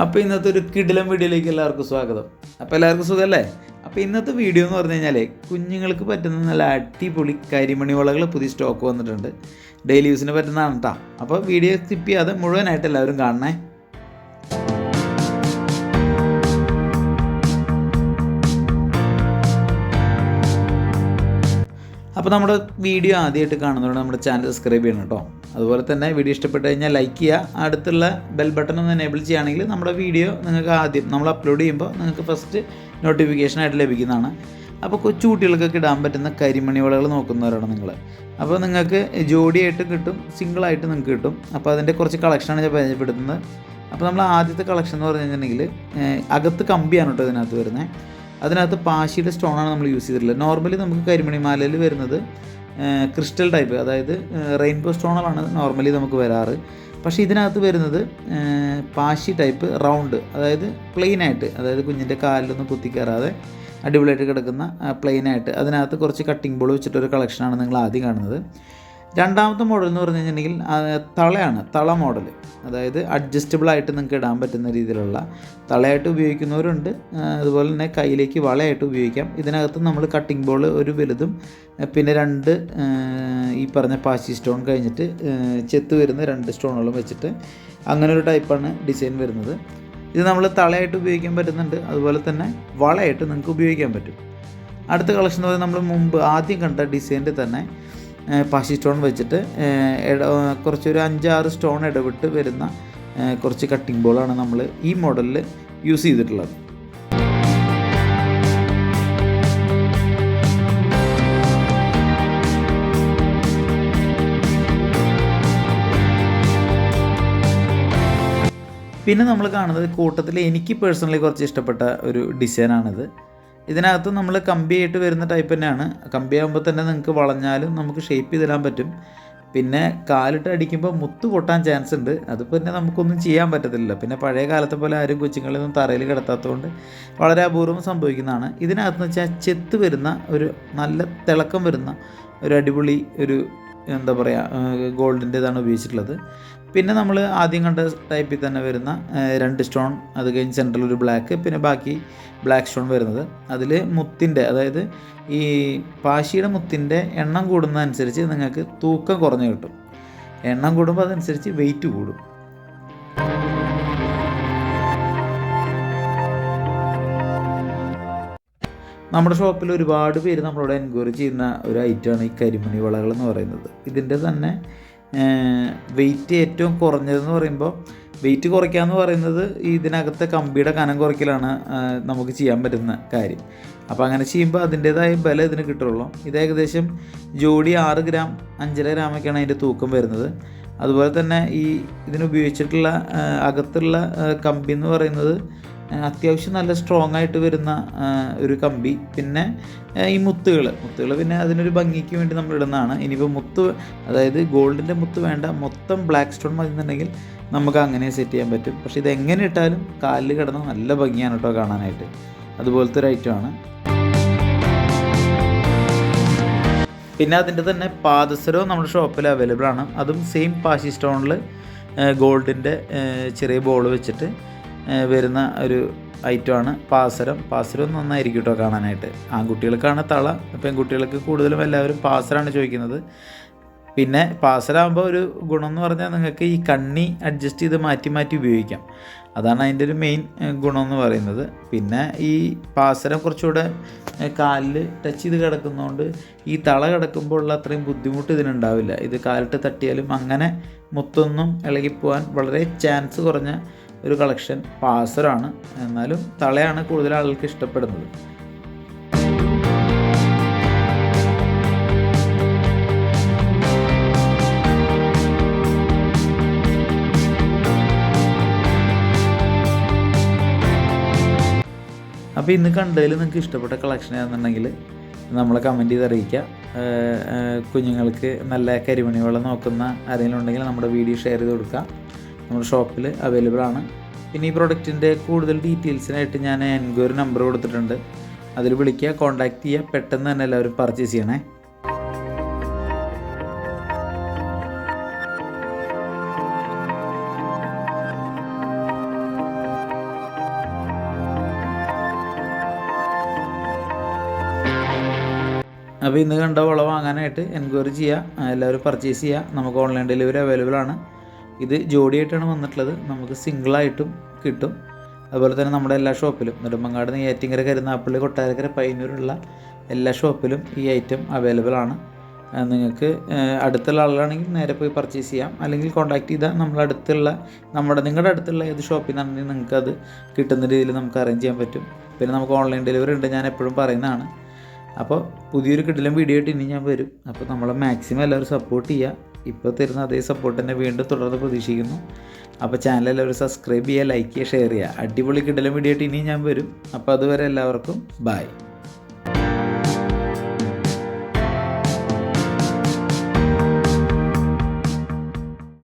അപ്പോൾ ഇന്നത്തെ ഒരു കിടിലം വീഡിയോയിലേക്ക് എല്ലാവർക്കും സ്വാഗതം. അപ്പോൾ എല്ലാവർക്കും സുഖമല്ലേ? അപ്പോൾ ഇന്നത്തെ വീഡിയോ എന്ന് പറഞ്ഞു കഴിഞ്ഞാൽ കുഞ്ഞുങ്ങൾക്ക് പറ്റുന്ന നല്ല അടിപൊളി കരിമണി വളകൾ പുതിയ സ്റ്റോക്ക് വന്നിട്ടുണ്ട്. ഡെയിലി യൂസിന് പറ്റുന്നതാണ് കേട്ടോ. അപ്പോൾ വീഡിയോ സ്കിപ്പ് ചെയ്യാതെ മുഴുവനായിട്ട് എല്ലാവരും കാണണേ. അപ്പോൾ നമ്മുടെ വീഡിയോ ആദ്യമായിട്ട് കാണുന്നതുകൊണ്ട് നമ്മുടെ ചാനൽ സബ്സ്ക്രൈബ് ചെയ്യണം കേട്ടോ. അതുപോലെ തന്നെ വീഡിയോ ഇഷ്ടപ്പെട്ട് കഴിഞ്ഞാൽ ലൈക്ക് ചെയ്യുക. അടുത്തുള്ള ബെൽ ബട്ടൺ ഒന്ന് എനേബിൾ ചെയ്യുകയാണെങ്കിൽ നമ്മുടെ വീഡിയോ നിങ്ങൾക്ക് ആദ്യം നമ്മൾ അപ്ലോഡ് ചെയ്യുമ്പോൾ നിങ്ങൾക്ക് ഫസ്റ്റ് നോട്ടിഫിക്കേഷനായിട്ട് ലഭിക്കുന്നതാണ്. അപ്പോൾ കൊച്ചു കുട്ടികൾക്കൊക്കെ ഇടാൻ പറ്റുന്ന കരിമണി വളകൾ നോക്കുന്നവരാണ് നിങ്ങൾ. അപ്പോൾ നിങ്ങൾക്ക് ജോഡിയായിട്ട് കിട്ടും, സിംഗിളായിട്ട് നിങ്ങൾക്ക് കിട്ടും. അപ്പോൾ അതിൻ്റെ കുറച്ച് കളക്ഷനാണ് ഞാൻ പരിചയപ്പെടുത്തുന്നത്. അപ്പോൾ നമ്മൾ ആദ്യത്തെ കളക്ഷൻ എന്ന് പറഞ്ഞു കഴിഞ്ഞിട്ടുണ്ടെങ്കിൽ അകത്ത് കമ്പിയാണ് കേട്ടോ ഇതിനകത്ത് വരുന്നത്. അതിനകത്ത് പാശിയുടെ സ്റ്റോണാണ് നമ്മൾ യൂസ് ചെയ്തിട്ടുള്ളത്. നോർമലി നമുക്ക് കരിമണി മാലയിൽ വരുന്നത് ക്രിസ്റ്റൽ ടൈപ്പ്, അതായത് റെയിൻബോ സ്റ്റോണുകളാണ് നോർമലി നമുക്ക് വരാറ്. പക്ഷേ ഇതിനകത്ത് വരുന്നത് പാശി ടൈപ്പ് റൗണ്ട്, അതായത് പ്ലെയിനായിട്ട്, അതായത് കുഞ്ഞിൻ്റെ കാലിലൊന്നും കുത്തിക്കയറാതെ അടിപൊളിയായിട്ട് കിടക്കുന്ന പ്ലെയിനായിട്ട് അതിനകത്ത് കുറച്ച് കട്ടിംഗ് ബോൾ വെച്ചിട്ടൊരു കളക്ഷനാണ് നിങ്ങൾ ആദ്യം കാണുന്നത്. രണ്ടാമത്തെ മോഡൽ എന്ന് പറഞ്ഞു കഴിഞ്ഞിട്ടുണ്ടെങ്കിൽ തളയാണ്, തള മോഡൽ, അതായത് അഡ്ജസ്റ്റബിളായിട്ട് നിങ്ങൾക്ക് ഇടാൻ പറ്റുന്ന രീതിയിലുള്ള തളയായിട്ട് ഉപയോഗിക്കുന്നവരുണ്ട്. അതുപോലെ തന്നെ കയ്യിലേക്ക് വളയായിട്ട് ഉപയോഗിക്കാം. ഇതിനകത്ത് നമ്മൾ കട്ടിംഗ് ബോൾ ഒരു വലുതും പിന്നെ രണ്ട് ഈ പറഞ്ഞ പാശി സ്റ്റോൺ കഴിഞ്ഞിട്ട് ചെത്ത് വരുന്ന രണ്ട് സ്റ്റോണുകളും വെച്ചിട്ട് അങ്ങനെ ഒരു ടൈപ്പാണ് ഡിസൈൻ വരുന്നത്. ഇത് നമ്മൾ തളയായിട്ട് ഉപയോഗിക്കാൻ പറ്റുന്നുണ്ട്, അതുപോലെ തന്നെ വളയായിട്ട് നിങ്ങൾക്ക് ഉപയോഗിക്കാൻ പറ്റും. അടുത്ത കളക്ഷൻ എന്ന് പറയുന്നത് നമ്മൾ മുമ്പ് ആദ്യം കണ്ട ഡിസൈനിൽ തന്നെ പാശി സ്റ്റോൺ വെച്ചിട്ട് കുറച്ചൊരു 5-6 സ്റ്റോൺ ഇടവിട്ട് വരുന്ന കുറച്ച് കട്ടിംഗ് ബോളാണ് നമ്മൾ ഈ മോഡലിൽ യൂസ് ചെയ്തിട്ടുള്ളത്. പിന്നെ നമ്മൾ കാണുന്നത് കൂട്ടത്തിൽ എനിക്ക് പേഴ്സണലി കുറച്ച് ഇഷ്ടപ്പെട്ട ഒരു ഡിസൈനാണിത്. ഇതിനകത്ത് നമ്മൾ കമ്പിയായിട്ട് വരുന്ന ടൈപ്പ് തന്നെയാണ്. കമ്പിയാകുമ്പോൾ തന്നെ നിങ്ങൾക്ക് വളഞ്ഞാലും നമുക്ക് ഷേപ്പ് ചെയ്തിടാൻ പറ്റും. പിന്നെ കാലിട്ട് അടിക്കുമ്പോൾ മുത്ത് പൊട്ടാൻ ചാൻസ് ഉണ്ട്. അത് പിന്നെ നമുക്കൊന്നും ചെയ്യാൻ പറ്റത്തില്ല. പിന്നെ പഴയ കാലത്തെ പോലെ ആരും കൊച്ചുങ്ങളൊന്നും തറയിൽ കിടത്താത്തതുകൊണ്ട് വളരെ അപൂർവം സംഭവിക്കുന്നതാണ്. ഇതിനകത്ത് വെച്ചാൽ ചെത്ത് വരുന്ന ഒരു നല്ല തിളക്കം വരുന്ന ഒരു അടിപൊളി ഒരു എന്താ പറയുക ഗോൾഡിൻ്റെ ഇതാണ് ഉപയോഗിച്ചിട്ടുള്ളത്. പിന്നെ നമ്മൾ ആദ്യം കണ്ട ടൈപ്പിൽ തന്നെ വരുന്ന 2 സ്റ്റോൺ, അത് കഴിഞ്ഞ് സെൻട്രൽ ഒരു ബ്ലാക്ക്, പിന്നെ ബാക്കി ബ്ലാക്ക് സ്റ്റോൺ വരുന്നത്. അതിൽ മുത്തിൻ്റെ, അതായത് ഈ പാശിയുടെ മുത്തിൻ്റെ എണ്ണം കൂടുന്നതനുസരിച്ച് നിങ്ങൾക്ക് തൂക്കം കുറഞ്ഞ് കിട്ടും. എണ്ണം കൂടുമ്പോൾ അതനുസരിച്ച് വെയിറ്റ് കൂടും. നമ്മുടെ ഷോപ്പിൽ ഒരുപാട് പേര് നമ്മളോട് എൻക്വയറി ചെയ്യുന്ന ഒരു ഐറ്റമാണ് ഈ കരിമണി വളകൾ എന്ന് പറയുന്നത്. ഇതിൻ്റെ തന്നെ വെയിറ്റ് ഏറ്റവും കുറഞ്ഞതെന്ന് പറയുമ്പോൾ, വെയിറ്റ് കുറയ്ക്കാമെന്ന് പറയുന്നത് ഇതിനകത്തെ കമ്പിയുടെ കനം കുറയ്ക്കലാണ് നമുക്ക് ചെയ്യാൻ പറ്റുന്ന കാര്യം. അപ്പോൾ അങ്ങനെ ചെയ്യുമ്പോൾ അതിൻ്റേതായ ബലം ഇതിന് കിട്ടുള്ളൂ. ഇത് ഏകദേശം ജോഡി 6 ഗ്രാം 5.5 ഗ്രാമൊക്കെയാണ് അതിൻ്റെ തൂക്കം വരുന്നത്. അതുപോലെ തന്നെ ഇതിനുപയോഗിച്ചിട്ടുള്ള അകത്തുള്ള കമ്പി എന്ന് പറയുന്നത് അത്യാവശ്യം നല്ല സ്ട്രോങ് ആയിട്ട് വരുന്ന ഒരു കമ്പി. പിന്നെ ഈ മുത്തുകൾ പിന്നെ അതിനൊരു ഭംഗിക്ക് വേണ്ടി നമ്മൾ ഇടുന്നതാണ്. ഇനിയിപ്പോൾ മുത്ത്, അതായത് ഗോൾഡിൻ്റെ മുത്ത് വേണ്ട, മൊത്തം ബ്ലാക്ക് സ്റ്റോൺ മതി എന്നുണ്ടെങ്കിൽ നമുക്ക് അങ്ങനെ സെറ്റ് ചെയ്യാൻ പറ്റും. പക്ഷേ ഇതെങ്ങനെ ഇട്ടാലും കാലിൽ കിടന്ന് നല്ല ഭംഗിയാണ് കേട്ടോ കാണാനായിട്ട്. അതുപോലത്തെ ഒരു ഐറ്റമാണ്. പിന്നെ അതിൻ്റെ തന്നെ പാദസരവും നമ്മുടെ ഷോപ്പിൽ അവൈലബിൾ ആണ്. അതും സെയിം പാശി സ്റ്റോണിൽ ഗോൾഡിൻ്റെ ചെറിയ ബോൾ വെച്ചിട്ട് വരുന്ന ഒരു ഐറ്റമാണ് പാസരം നന്നായിരിക്കും കേട്ടോ കാണാനായിട്ട്. ആൺകുട്ടികൾക്കാണ് തള, പെൺകുട്ടികൾക്ക് കൂടുതലും എല്ലാവരും പാസറാണ് ചോദിക്കുന്നത്. പിന്നെ പാസരാകുമ്പോൾ ഒരു ഗുണം എന്ന് പറഞ്ഞാൽ നിങ്ങൾക്ക് ഈ കണ്ണി അഡ്ജസ്റ്റ് ചെയ്ത് മാറ്റി ഉപയോഗിക്കാം. അതാണ് അതിൻ്റെ ഒരു മെയിൻ ഗുണം എന്ന് പറയുന്നത്. പിന്നെ ഈ പാസരം കുറച്ചുകൂടെ കാലിൽ ടച്ച് ചെയ്ത് കിടക്കുന്നതുകൊണ്ട് ഈ തള കിടക്കുമ്പോൾ ഉള്ള അത്രയും ബുദ്ധിമുട്ട് ഇതിനുണ്ടാവില്ല. ഇത് കാലിട്ട് തട്ടിയാലും അങ്ങനെ മുത്തൊന്നും ഇളകിപ്പോവാൻ വളരെ ചാൻസ് കുറഞ്ഞ ഒരു കളക്ഷൻ പാസറാണ്. എന്നാലും തളയാണ് കൂടുതൽ ആളുകൾക്ക് ഇഷ്ടപ്പെടുന്നത്. അപ്പോൾ ഇന്ന് കണ്ടതിൽ നിങ്ങൾക്ക് ഇഷ്ടപ്പെട്ട കളക്ഷൻ ആണെന്നുണ്ടെങ്കിൽ നമ്മളെ കമൻറ്റ് ചെയ്ത് അറിയിക്കുക. കുഞ്ഞുങ്ങൾക്ക് നല്ല കരിമണി വെള്ളം നോക്കുന്ന ആരെങ്കിലും ഉണ്ടെങ്കിൽ നമ്മുടെ വീഡിയോ ഷെയർ ചെയ്ത് കൊടുക്കുക. നമ്മുടെ ഷോപ്പിൽ അവൈലബിൾ ആണ്. പിന്നെ ഈ പ്രൊഡക്റ്റിൻ്റെ കൂടുതൽ ഡീറ്റെയിൽസിനായിട്ട് ഞാൻ എൻക്വയറി നമ്പർ കൊടുത്തിട്ടുണ്ട്. അതിൽ വിളിക്കുക, കോൺടാക്റ്റ് ചെയ്യുക. പെട്ടെന്ന് തന്നെ എല്ലാവരും പർച്ചേസ് ചെയ്യണേ. അപ്പോൾ ഇന്ന് കണ്ട വള വാങ്ങാനായിട്ട് എൻക്വയറി ചെയ്യുക, എല്ലാവരും പർച്ചേസ് ചെയ്യുക. നമുക്ക് ഓൺലൈൻ ഡെലിവറി അവൈലബിൾ ആണ്. ഇത് ജോഡിയായിട്ടാണ് വന്നിട്ടുള്ളത്, നമുക്ക് സിംഗിളായിട്ടും കിട്ടും. അതുപോലെ തന്നെ നമ്മുടെ എല്ലാ ഷോപ്പിലും നെടുമങ്ങാട്, നെയ്യാറ്റിൻകര, കരുനാഗപ്പള്ളി, കൊട്ടാരക്കര, പയ്യന്നൂരുള്ള എല്ലാ ഷോപ്പിലും ഈ ഐറ്റം അവൈലബിൾ ആണ്. നിങ്ങൾക്ക് അടുത്തുള്ള ആളുകളാണെങ്കിൽ നേരെ പോയി പർച്ചേസ് ചെയ്യാം, അല്ലെങ്കിൽ കോൺടാക്ട് ചെയ്താൽ നിങ്ങളുടെ അടുത്തുള്ള ഏത് ഷോപ്പിൽ നിന്നാണെങ്കിൽ നിങ്ങൾക്കത് കിട്ടുന്ന രീതിയിൽ നമുക്ക് അറേഞ്ച് ചെയ്യാൻ പറ്റും. പിന്നെ നമുക്ക് ഓൺലൈൻ ഡെലിവറി ഉണ്ട്, ഞാൻ എപ്പോഴും പറയുന്നതാണ്. അപ്പോൾ പുതിയൊരു കിടിലൻ വീഡിയോ ആയിട്ട് ഇനി ഞാൻ വരും. അപ്പോൾ നമ്മളെ മാക്സിമം എല്ലാവരും സപ്പോർട്ട് ചെയ്യുക. ഇപ്പോൾ തരുന്ന അതേ സപ്പോർട്ട് തന്നെ വീണ്ടും തുടർന്ന് പ്രതീക്ഷിക്കുന്നു. അപ്പോൾ ചാനൽ എല്ലാവരും സബ്സ്ക്രൈബ് ചെയ്യുക, ലൈക്ക് ചെയ്യുക, ഷെയർ ചെയ്യുക. അടിപൊളി കിടിലൻ വീഡിയോ ആയിട്ട് ഇനി ഞാൻ വരും. അപ്പോൾ അതുവരെ എല്ലാവർക്കും ബൈ.